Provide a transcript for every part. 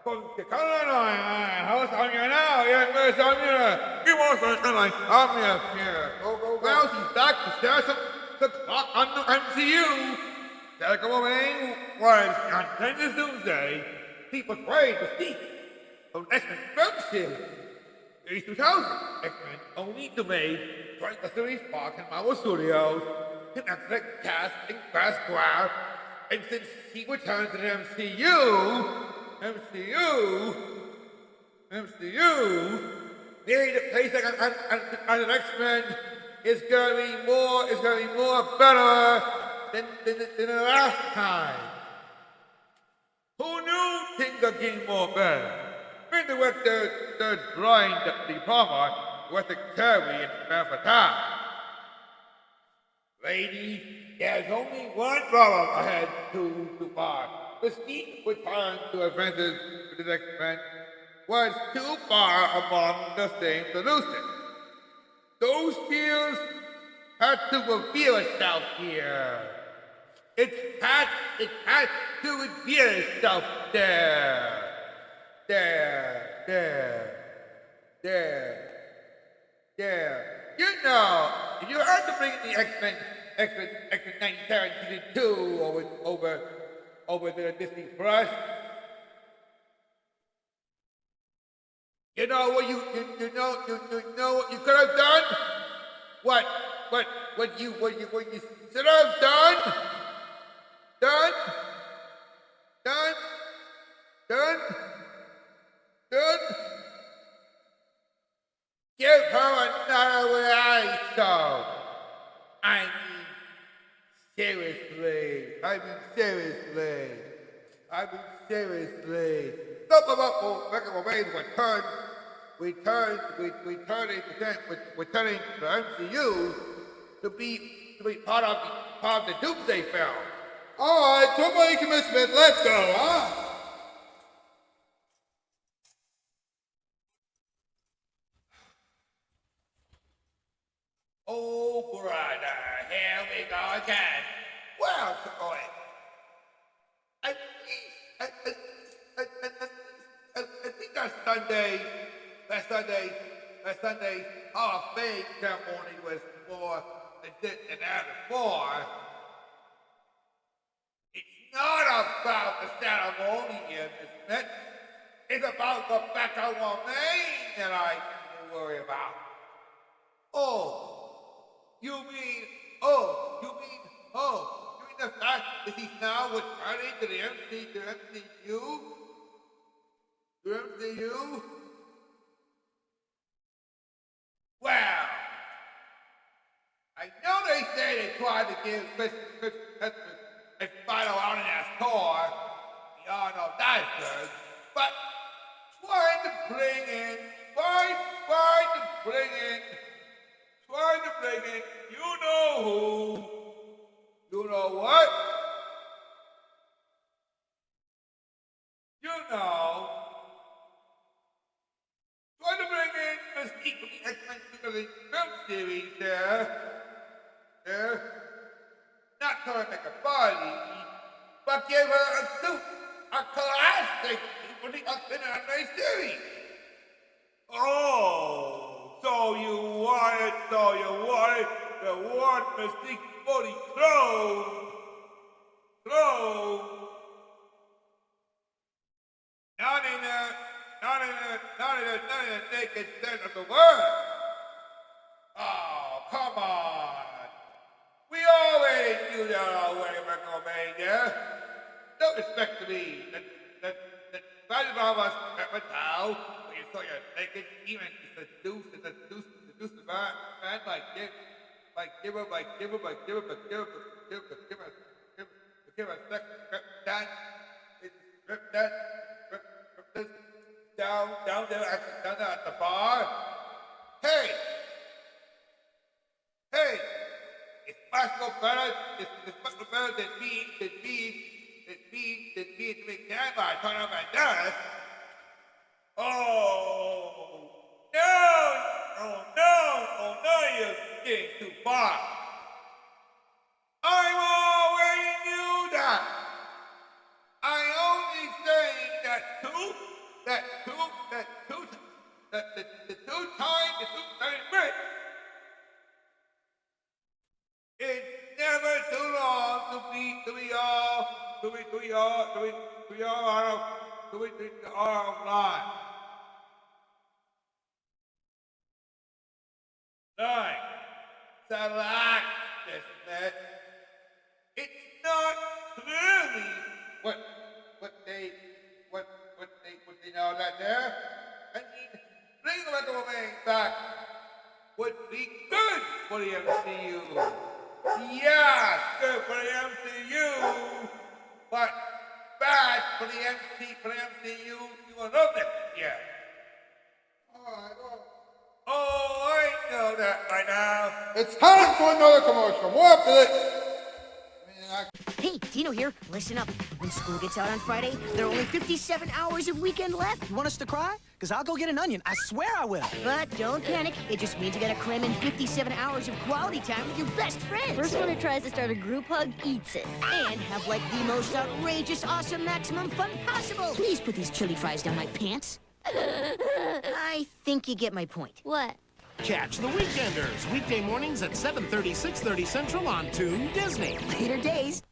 How's on you now? Yeah, where's on you? Give us a Nightline. I'm here. Go. Well, she's back to share the clock on the MCU. Rebecca Romijn was on Tenders Doomsday. People afraid to speak of X-Men film series. Series 2000. X-Men only delayed twice the series Fox and Marvel Studios. Connected cast and cast grab. And since he returned to the MCU, maybe the place on the X-Men is gonna be more better than the last time. Who knew things are getting more better? When the drawing the palmer was the Terry and Manfata. Lady, there's only one problem ahead too far. Mystique return to adventures with the X-Men was too far among the same solution. Those fears had to reveal itself here. It had to reveal itself there. You know, if you had to bring the X-Men 97 season 2 over to the Disney Plus, you know what you know what you could have done? What you should have done? Done? Give her another way so. I mean, seriously. Talk about Rebecca Romijn returning to the MCU to be part of the Doomsday film. All right, somebody commit Smith, let's go, huh? Oh, brother, here we go again. Well, boy, I think that Sunday Hall of Fame ceremony was more legit than ever before. It's not about the ceremony, isn't it? It's about the Rebecca Romijn that I need to worry about. You mean the fact that he's now returning to the MCU? The MCU? Well, I know they say they tried to give Chris a final out in that tour. We all know that's good. But trying to bring in, you know who? You know what? You know. Trying to bring in Mystique from the X-Men film series there. Not trying to make a party, but give her a suit, a classic for the X-Men anime series. So you want Mystique fully clothed. Not in a naked sense of the word. Oh, come on. We already knew that already, Rebecca Romijn, yeah? Don't expect to be that value of us at now when you saw your naked, even to seduce the man give her sex, rip this down there at the bar. Hey, it's much more better. It's much more better than me to make that by turning up my desk. Oh no, you're getting too far. I already knew that. I only saying that too the two-time rich. It's never too long to be all of life. 9. Select dismiss. It's not clearly what they know that there. I mean, bring the Rebecca Romijn back would be good for the MCU. Yeah, good for the MCU, but bad for the MCU. You will know that, yeah. Oh, I know that by now. It's time for another commercial. More after this. Hey, Tino here. Listen up. When school gets out on Friday, there are only 57 hours of weekend left. You want us to cry? Because I'll go get an onion. I swear I will. But don't panic. It just means you gotta cram in 57 hours of quality time with your best friends. First one who tries to start a group hug eats it. And have like the most outrageous, awesome, maximum fun possible. Please put these chili fries down my pants. I think you get my point. What? Catch The Weekenders, weekday mornings at 7:30, 6:30 Central on Toon Disney. Later days.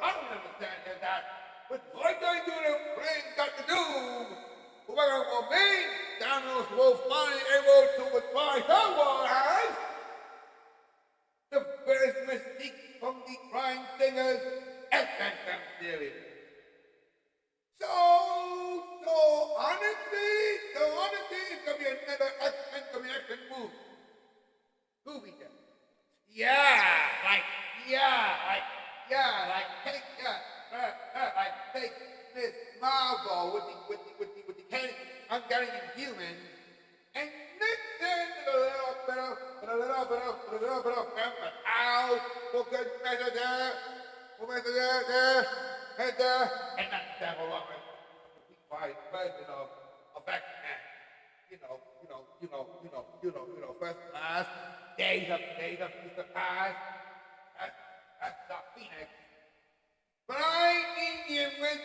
I don't understand that. But what I do the brain got to do? Rebecca Romijn, Daniels will finally able to advise someone as the first mystique from the crime singers X-Men series. So honestly, it's gonna be another X-Men movie then. Take Miss Marvel with the candy I'm getting in humans and mix in with a little bit of ow, for good measure there, and not several of us, the quiet version of X-Men. First class, days of Mr. Past, that's not Phoenix. But I mean you with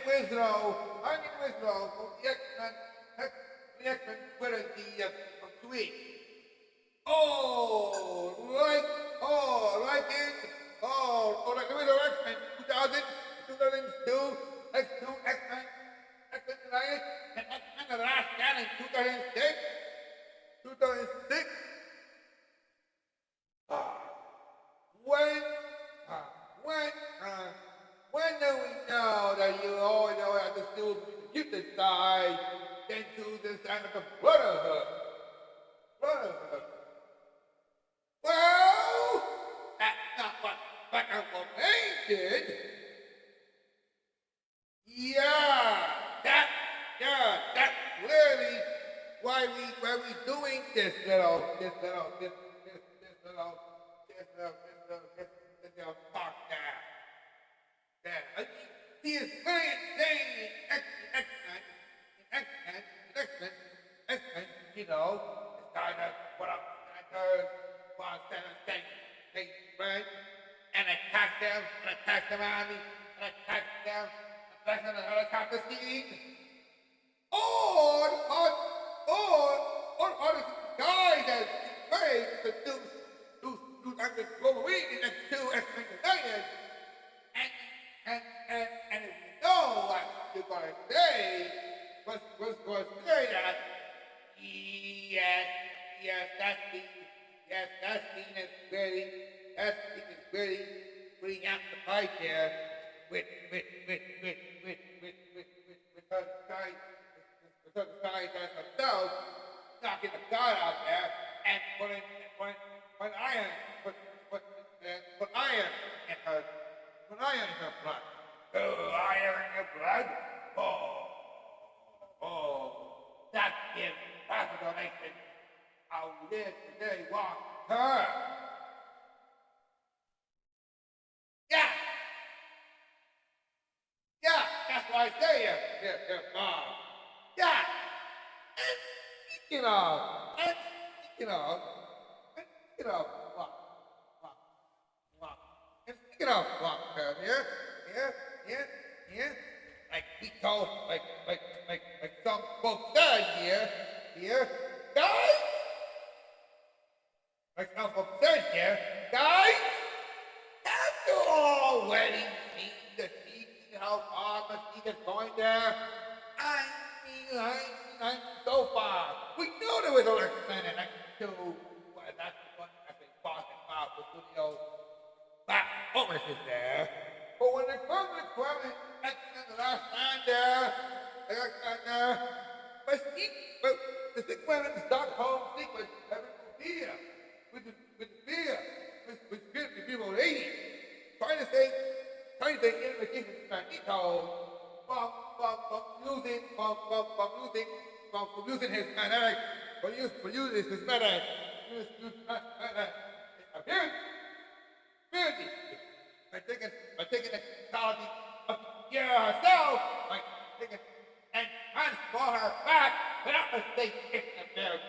Winslow from the X-Men Twitter from tweet. Like the Winslow X-Men 2002, X2, X-Men United, and X-Men The Last Stand in 2006. When do we know that you always know how to still keep this side, then choose this kind of a brotherhood? Well, that's not what Rebecca Romijn did. That's really why we doing this little talk now. He is very insane in X-Men, you know, it's kind of what up senators, one senator take friends, and attack them army, and attack them, and the helicopter scene. Or the guy that's afraid to do Wolverine in the two X-Men United. And if you know what you're gonna say, was going to say that. Yes, that scene is very, putting out the fight there with her guys as herself, knocking the guard out there and putting iron in her blood. Oh, iron in your blood? Oh, that gives transformation. I'll live today, walk her. Yeah, that's why I say here, Mom. Yeah, and speaking of, walk her, yeah, like we told, like some folks said here, guys, like some folks said here, guys, have you already seen the TV, how far the TV is going there? I mean, so far, we knew there was a last minute, like, that's the one I've been talking about with studio back is there. But when they come to the last stand there, but the sequence in Stockholm sequence having fear with the people lady trying to say invocation to Magneto from using his magnetic appearance. By taking the technology of the year herself, like taking and transform her back without the state kicking the bear.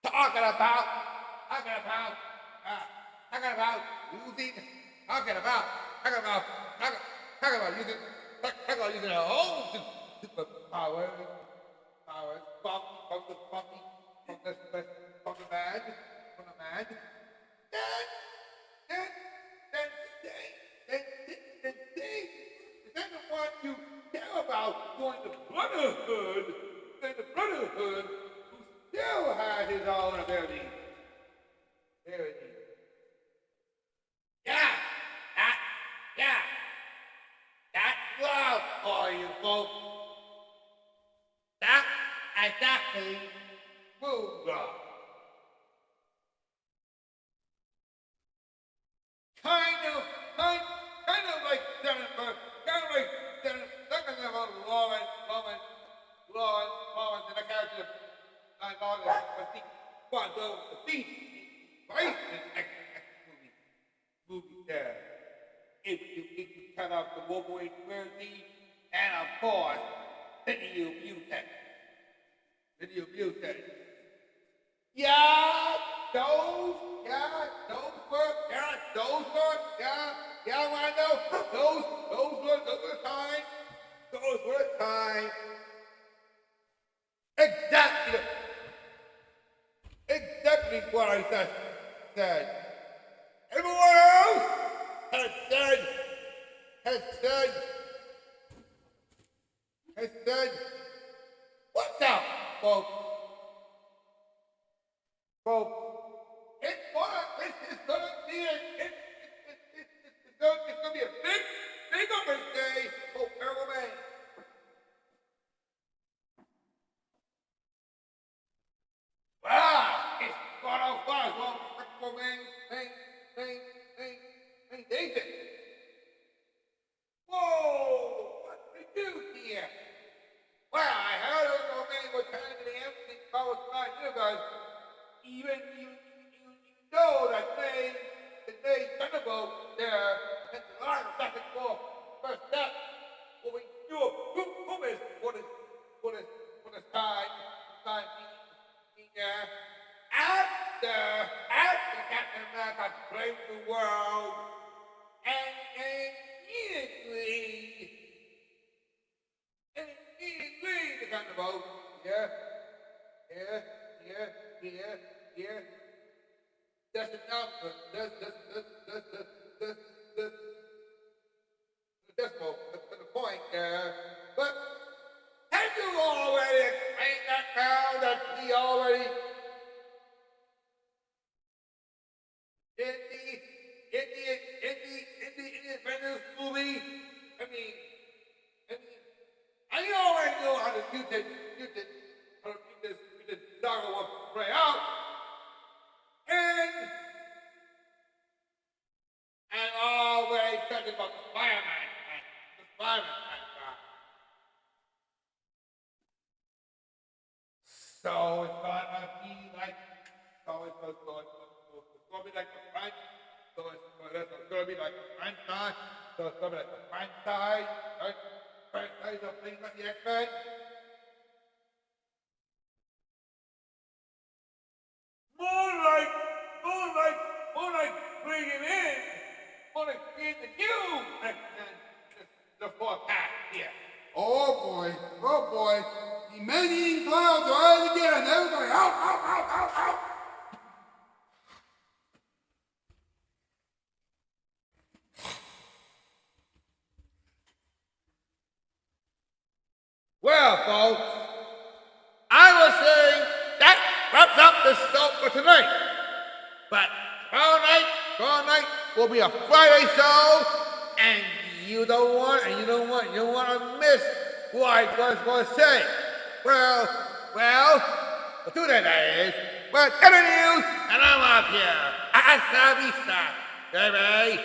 Talking about using her own superpowers, from the man. Then is that the one you care about join the Brotherhood? Then the Brotherhood who still has his own abilities. That's love for you folks. That exactly will love. Kind of like Jennifer, talking about Lawrence, and the character, the Beast, right? Movie there. If you cut out the Wolverine Query, and of course, Video Mutant. Those were the time. Exactly what I said. Everyone else has said, what's up, folks? It's gonna be a big Upper's Day for Rebecca Romijn. Wow, it's got off fast. Well, Rebecca Romijn, David. Whoa, what did we do here? Well, I heard Rebecca Romijn was trying to the empty Power Smart Universe. Even know that they Thunderbolt there and the line back and forth. First step, what we do who is for the time being there. After Captain America claimed the world and immediately the Thunderbolt, yeah. That's enough. That's the point. here. But have you already explained that now that we already in the Independence movie? I already know how to use this doggo one play out. And I'm already talking about the fireman. So it's gonna be like, it's gonna be like the French. So it's gonna be like the French side. So it's gonna be like the French side. Right? French side of things like the X-Men. More like bringing in, more like being the new, and the forecast here. Oh boy. The man-eating clouds are at it again. Everybody out. Well, folks, I was saying that wraps up the show for tonight. But tomorrow night will be a Friday show, and you don't want to miss what I was going to say. Well, the two that is. Well, get the news, and I'm out here. Hasta vista, baby.